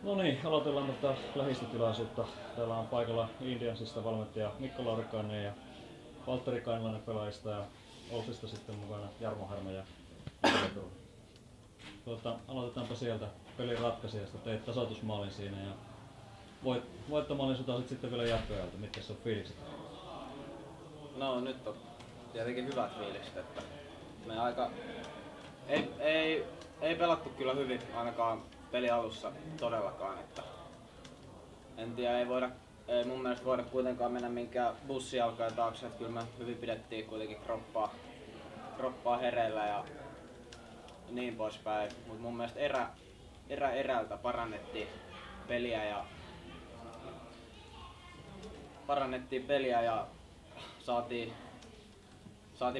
No niin, aloitellaan tätä lähistötilaisuutta. Täällä on paikalla Indiansista valmentaja Mikko Laurikainen ja Valtteri Kainalainen pelaajista ja Olsista sitten mukana Jarmo Härmä ja Veto. Aloitetaanpa sieltä pelin ratkaisijasta. Teit tasoitusmaalin siinä ja voittomaalin sut sitten vielä jatkoajalta. Mitkä se on fiilikset? No nyt on tietenkin hyvät fiilikset, että me ei pelattu kyllä hyvin ainakaan peli alussa todellakaan, että en tiedä, ei mun mielestä voida kuitenkaan mennä minkään bussijalkojen taakse, että kyllä me hyvin pidettiin kuitenkin kroppaa hereillä ja niin poispäin, mutta mun mielestä erältä parannettiin peliä ja saatiin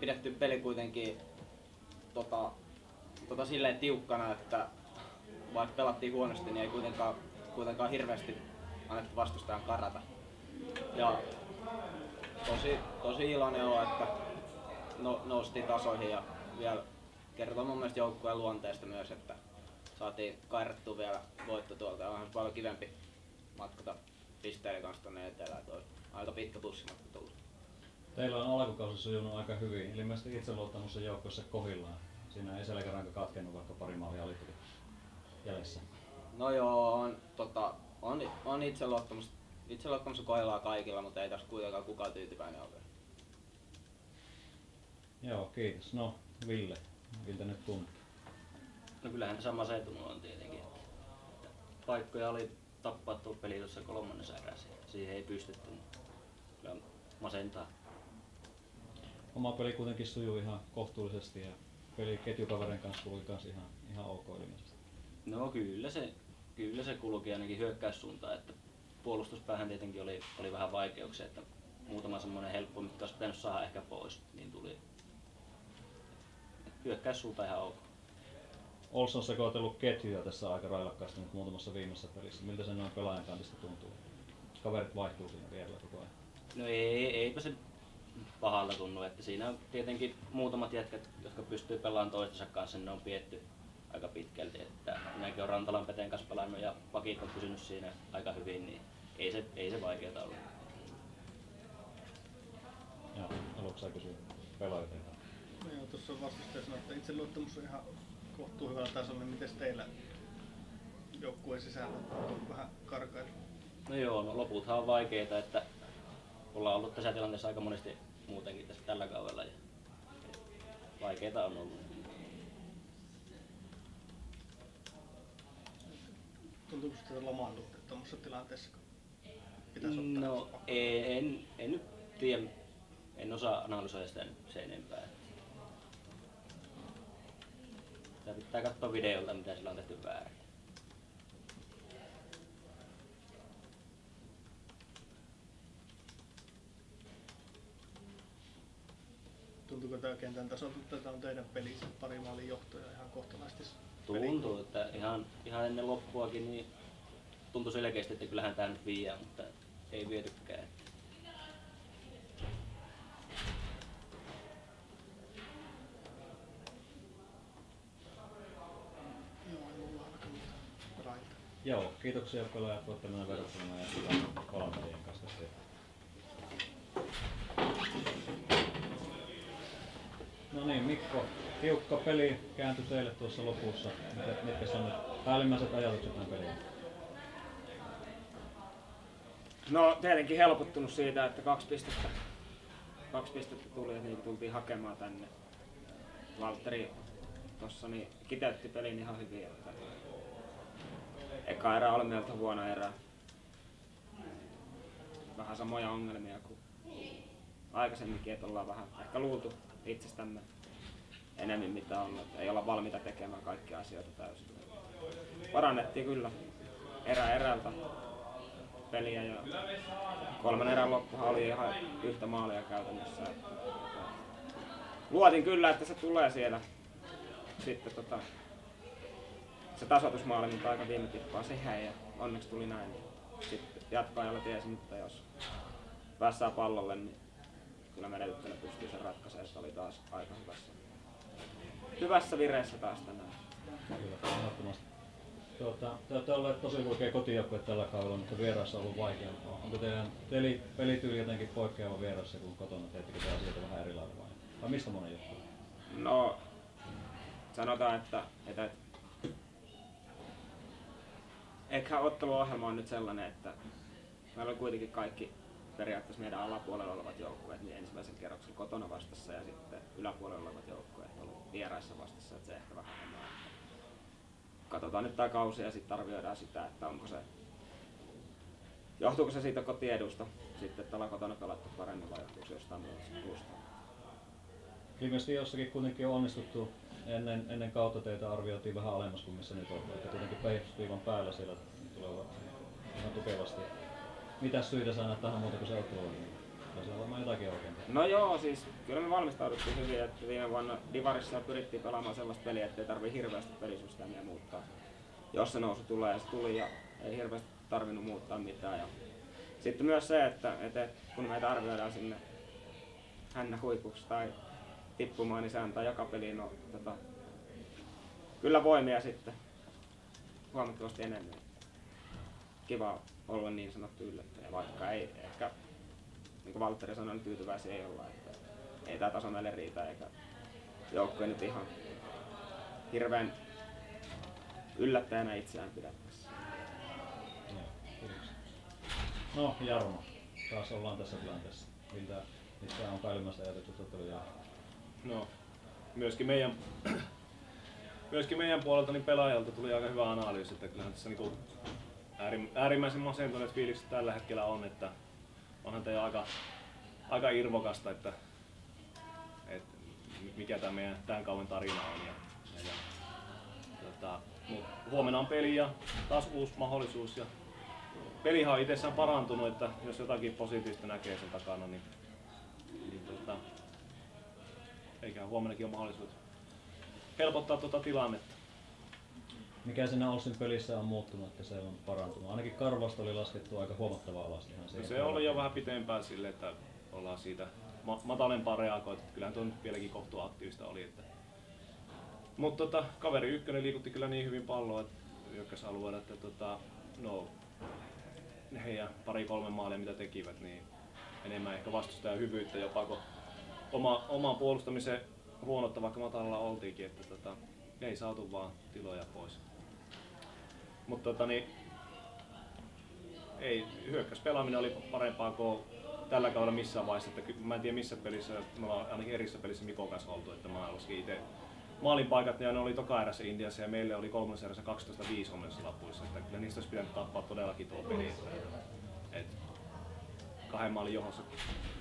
pidettyä peli kuitenkin silleen tiukkana, että vaikka pelattiin huonosti, niin ei kuitenkaan hirveästi annettu vastustajan karata. Ja tosi iloinen on, että noustiin tasoihin ja vielä kertoo mun mielestä joukkueen luonteesta myös, että saatiin kairattua vielä voitto tuolta. Onhan paljon kivempi matkata pisteiden kanssa tonne etelään. Toi aika pitkä bussimatka tullut. Teillä on alkukausi sujunut aika hyvin. Ilmeisesti itseluottamus on joukkueessa kohillaan. Siinä ei selkäranka katkennut, vaikka pari maalia oli jäljessä. No joo, on itseluottamus kohdillaan kaikilla, mutta ei tässä kuitenkaan kukaan tyytyväinen ole. Joo, kiitos. No, Ville, miltä nyt tuntuu? No kyllähän sama setunut on tietenkin. Että paikkoja oli tappaa tuo peli tuossa kolmannessa erässä. Siihen ei pystytty. Kyllä masentaa. Oma peli kuitenkin sujuu ihan kohtuullisesti ja peli ketjukaverin kanssa kulki kans ihan ok ilmeisesti. No kyllä se kulki ainakin hyökkäyssuuntaan, että puolustuspäähän tietenkin oli vähän vaikeuksia, että muutama semmoinen helppo, mitkä olisi pitänyt saada ehkä pois, niin tuli hyökkäyssuuntaan ihan ok. Ols on sekoitellut ketjuja tässä aika railakkaasti nyt muutamassa viimeisessä pelissä. Miltä se noin pelaajan kantista tuntuu? Kaverit vaihtuu siinä vielä koko ajan. No eipä se pahalta tunnu, että siinä on tietenkin muutamat jätkät, jotka pystyy pelaamaan toistensa kanssa, ne on pietty aika pitkälti. Että minäkin olen Rantalan Peten kanssa pelannut ja pakit on pysynyt siinä aika hyvin, niin ei se vaikeaa ollut. Joo, haluatko sä kysyä pelaajilta? No joo, tuossa vastustaja sanoi, että itseluottamus on ihan kohtuu hyvällä tasolla, niin miten teillä joukkueen sisällä on vähän karkailu? No joo, no loputhan on vaikeita, että ollaan ollut tässä tilanteessa aika monesti muutenkin tässä tällä kaudella ja vaikeita on ollut. Tuntuuko sitä lamaannutte tuommoisessa tilanteessa, kun pitäisi ottaa? No en nyt tiedä, en osaa analysoida sitä sen enempää. Sitä pitää katsoa videolta, mitä sillä on tehty väärin. Tuntuuko tämä kentän tasolta, että tämä on teidän pelissä pari maalin johtoja ihan kohtalaisesti? Tuntuu, että ihan ennen loppuakin niin tuntui selkeästi, että kyllähän tämä nyt vie, mutta ei vietykään. Joo, kiitoksia pelaajat. Voitte mennä verrattuna ja sitä valmentajien kanssa. No niin, Mikko, tiukka peli kääntyi teille tuossa lopussa. Mitkä on nyt päällimmäiset ajatukset tämän peliin? No tietenkin helpottunut siitä, että kaksi pistettä tuli ja niin tultiin hakemaan tänne. Valtteri tossa niin kiteytti pelin ihan hyvin, että eka erä oli meiltä huono erä. Vähän samoja ongelmia kuin aikaisemminkin, että ollaan vähän ehkä luultu itsestämme enemmän mitä on, että ei olla valmiita tekemään kaikkia asioita täysin. Parannettiin kyllä erältä peliä ja kolmannen erän loppuhan oli ihan yhtä maalia käytännössä. Luotin kyllä, että se tulee siellä sitten se tasoitusmaali, mutta aika viime tippaa sehän ja onneksi tuli näin. Sitten jatkoajalla tiesin, että jos päässään pallolle, niin kyllä meidän ykkönen pystyy sen ratkaisemaan, että oli taas aika hyvässä vireessä taas tänään. Kyllä, ehdottomasti. Te olette olleet tosi huikea kotijoukkue tällä kaudella, mutta vieraassa on ollut vaikeampaa. Onko teidän pelityyli jotenkin poikkeava vierassa kuin kotona? Teettekö te asioita vähän eri lailla vai mistä monen johtuu? No, sanotaan, että ehkä otteluohjelma on nyt sellainen, että meillä on kuitenkin kaikki periaatteessa meidän alapuolella olevat joukkueet niin ensimmäisen kerroksen kotona vastassa ja sitten yläpuolella olevat joukkueet ovat vieraissa vastassa, että se ehkä vähän on. Katsotaan nyt tää kausi ja sitten arvioidaan sitä, että johtuuko se siitä kotiedusta sitten, että ollaan kotona pelattu paremmin vai johtuuko se jostain muusta. Ilmeisesti jossakin kuitenkin on onnistuttu. Ennen kautta teitä arvioitiin vähän alemmas kuin missä nyt on. Että kuitenkin pehitysviivan päällä siellä tulevat ihan tukevasti. Mitäs syitä sä näet tähän muuta kuin se ottelu? Tässä on varmaan jotakin oikein. No joo, siis kyllä me valmistauduttiin hyvin, että viime vuonna Divarissa pyrittiin pelaamaan sellaista peliä, ettei tarvii hirveästi pelisysteemiä muuttaa. Jos se nousu tulee ja se tuli ja ei hirveästi tarvinnut muuttaa mitään. Ja sitten myös se, että kun meitä arvioidaan sinne hännä huipuksi tai tippumaan, niin se antaa joka peliin kyllä voimia sitten huomattavasti enemmän. Kiva olla niin sanottu yllättäjä, vaikka ei ehkä, niin kuin Valtteri sanoi, niin tyytyväisiä ei olla. Että ei tää taso meille riitä eikä joukkue nyt ihan hirveän yllättäjänä itseään pidä tässä. No Jarmo, taas ollaan tässä tilanteessa. Mitä on päällimmäistä ajateltu toteutua? No, myöskin meidän puolelta niin pelaajalta tuli aika hyvä analyysi, että kyllähän tässä niinku äärimmäisen masentuneet fiilikset tällä hetkellä on, että onhan teillä aika irvokasta, että mikä tämä meidän tämän kauden tarina on. Mut huomenna on peli ja taas uusi mahdollisuus. Ja pelihan on itsessään parantunut, että jos jotakin positiivista näkee sen takana, niin eikä huomennakin ole mahdollisuus helpottaa tuota tilannetta. Mikä siinä Olsin pelissä on muuttunut, että se on parantunut? Ainakin Karvasta oli laskettu aika huomattavaa alas. Se oli jo vähän pitempään sille, että ollaan siitä matalempaa reagoitu. Kyllähän tuo nyt vieläkin kohtuu aktiivista oli. Mutta kaveri ykkönen liikutti kyllä niin hyvin palloa hyökkäysalueella, että heidän 2-3 maalia mitä tekivät, niin enemmän ehkä vastustajan hyvyyttä jopa kuin oman puolustamisen huonotta, vaikka matalalla oltiinkin, että ei saatu vaan tiloja pois. Mutta ei, hyökkäyspelaaminen oli parempaa kuin tällä kaudella missään vaiheessa. Että mä en tiedä missä pelissä, me ollaan ainakin erissä pelissä Mikon kanssa oltu, että mä laskin itse maalinpaikat ja ne oli toka erässä Indiassa ja meille oli kolmannessa erässä 12-5 omissa lapuissa. Että kyllä niistä olisi pitänyt tappaa todellakin tuo peli. Että 2 maalin johossa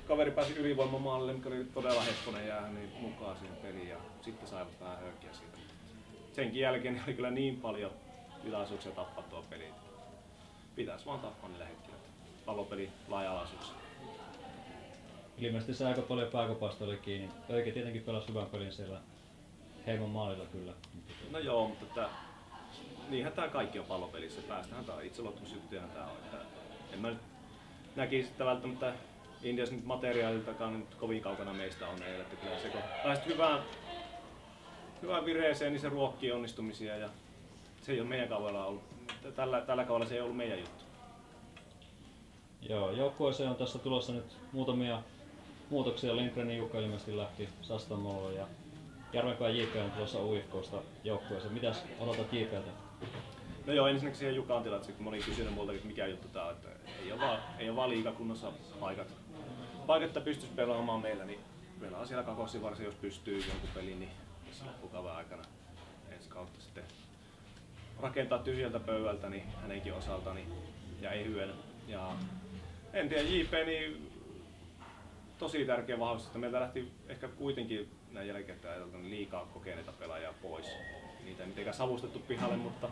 kaveri pääsi ylivoimamaalille, mikä oli todella hepponen jäädä niin mukaan siihen peliin ja sitten saivat vähän höökiä siitä. Senkin jälkeen oli kyllä niin paljon tilaisuuksia tappaa tuo peli. Pitäisi vaan tappaa niillä hetkillä. Pallopeli laaja-alaisuuksia. Ilmeisesti se aika paljon pääkopasta oli kiinni. Öikä tietenkin pelasi hyvän pelin siellä Heimon maalilla kyllä. No joo, mutta niinhän tää kaikki on pallopelissä. Päästähän tää on itseluottamusjuttujahan tää on. Että en mä nyt näkisi, että välttämättä Indias nyt materiaaliltakaan nyt kovin kaukana meistä on eilen. Että kyllä se kun pääsit hyvään virheeseen, niin se ruokkii onnistumisia ja se ei ole meidän kaudella ollut. Tällä kaudella se ei ollut meidän juttu. Joo, joukkueeseen on tässä tulossa nyt muutamia muutoksia. Lindgrenin Jukka ilmeisesti lähti Sastamolle ja Järvenpään JP on tulossa UIK:sta joukkueeseen. Mitäs odotat JP:ltä? No joo, ensinnäkin siihen Jukaan tilanteeseen, kun mä olin kysynyt multakin, että mikä juttu tää on, että ei ole vaan liigakunnossa paikat, että pystyisi pelaamaan meillä, niin meillä on siellä kakossi varsin, jos pystyy jonkun pelin, niin tässä loppukauden aikana ensi kautta sitten rakentaa tyhjältä pöydältä niin hänenkin osalta niin, ja ei hyödä. Ja en tiedä, JP niin tosi tärkeä vahvistus, että meiltä lähti ehkä kuitenkin näin jälkeenpäin niin liikaa kokeneita pelaajia pois. Niitä ei mitenkään savustettu pihalle, mutta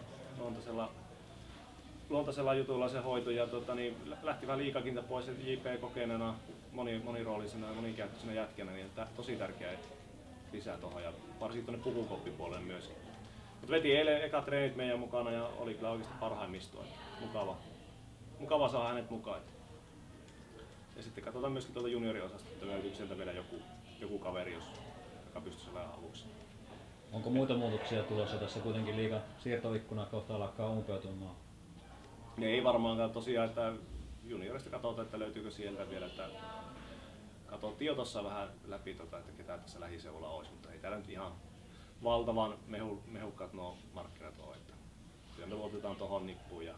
luontaisella jutulla se hoitu ja niin lähti vähän liikakinta pois. JP kokeneena, moniroolisena ja monikäyttöisenä jätkänä, niin tosi tärkeä lisää tuohon ja varsinkin tuonne pukukoppipuolelle myöskin. Mutta veti eilen eka treenit meidän mukana ja oli kyllä oikeasti parhaimmistoa. Mukava saa hänet mukaan. Ja sitten katsotaan myöskin tuolta junioriosasta, että löytyykö sieltä vielä joku kaveri, joka pystyisi olemaan avuksi. Onko muita muutoksia tulossa tässä kuitenkin liigan siirtoikkuna kohta alkaa umpeutumaan? Ei varmaankaan tosiaan, että juniorista katsotaan, että löytyykö sieltä vielä, että katsottiin jo tuossa vähän läpi, että ketä tässä lähiseudulla olisi, mutta ei täällä nyt ihan valtavan mehukkaat nuo markkinat ole. Että kyllä me luotetaan tuohon nippuun ja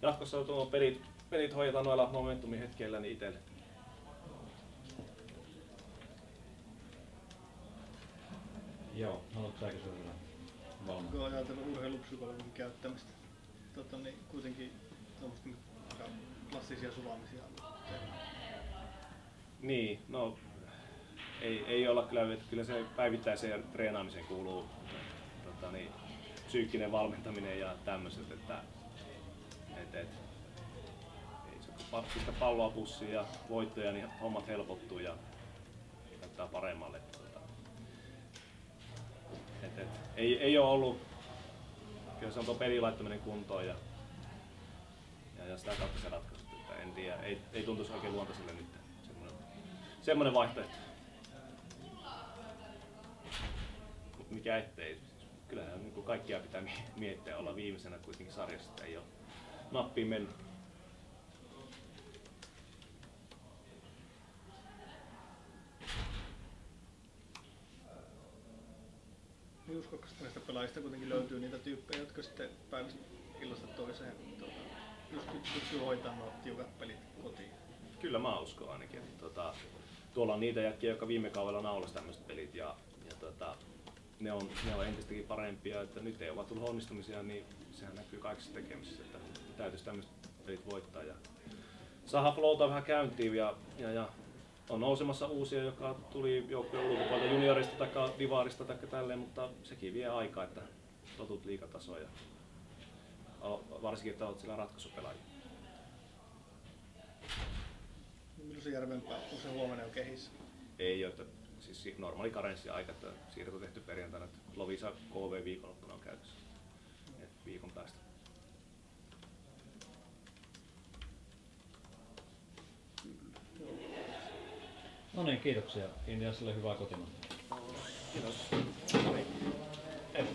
jatkossa tuo pelit hoidetaan noilla momentumin hetkeillä niin itselle. Joo, haluatko sä kysyä vielä? Onko ajatellut urheilupsykologin käyttämistä? Niin kuitenkin tuommoista aika klassisia sulamisia tehdään. Niin, no ei olla kyllä, että kyllä se päivittäiseen treenaamiseen kuuluu psyykkinen valmentaminen ja tämmöiset, että ei se kun pistä palloa pussiin ja voittoja, niin hommat helpottuu ja näyttää paremmalle. Ei ole ollut, kyllä se on tuo pelin laittaminen kuntoon ja sitä kautta se ratkaisut, että en tiedä, ei tuntuisi oikein luontaiselle nyt semmoinen vaihtoehto. Mut mikä ettei, kyllähän niin kuin kaikkia pitää miettiä, olla viimeisenä kuitenkin sarjassa, että ei ole nappiin mennyt. Niin uskotko, että näistä pelaajista kuitenkin löytyy niitä tyyppejä, jotka sitten päivästä illasta toiseen pystyy hoitamaan nuo tiukat pelit kotiin? Kyllä mä uskon ainakin. Tuolla on niitä jätkiä, jotka viime kaudella naulasi tämmöiset pelit ja ne on entistäkin parempia. Että nyt ei ole tullut onnistumisia, niin sehän näkyy kaikissa tekemisissä, että täytyisi tämmöiset pelit voittaa. Ja saada flowta vähän käyntiin ja on nousemassa uusia, joka tuli joukkueen ulkopuolelta juniorista tai divaarista tai tälleen, mutta sekin vie aikaa, että totut liigatasoa ja varsinkin, että olet siellä ratkaisupelaajia. Milloin se Järvenpää on se huomenna jo kehissä? Ei ole, että siis normaali karenssiaika, että siirto tehty perjantaina, että Lovisa KV viikonloppuna on käytössä. Viikon päästä. No niin, kiitoksia Indiansille, hyvää kotimaata. Kiitos. Ei,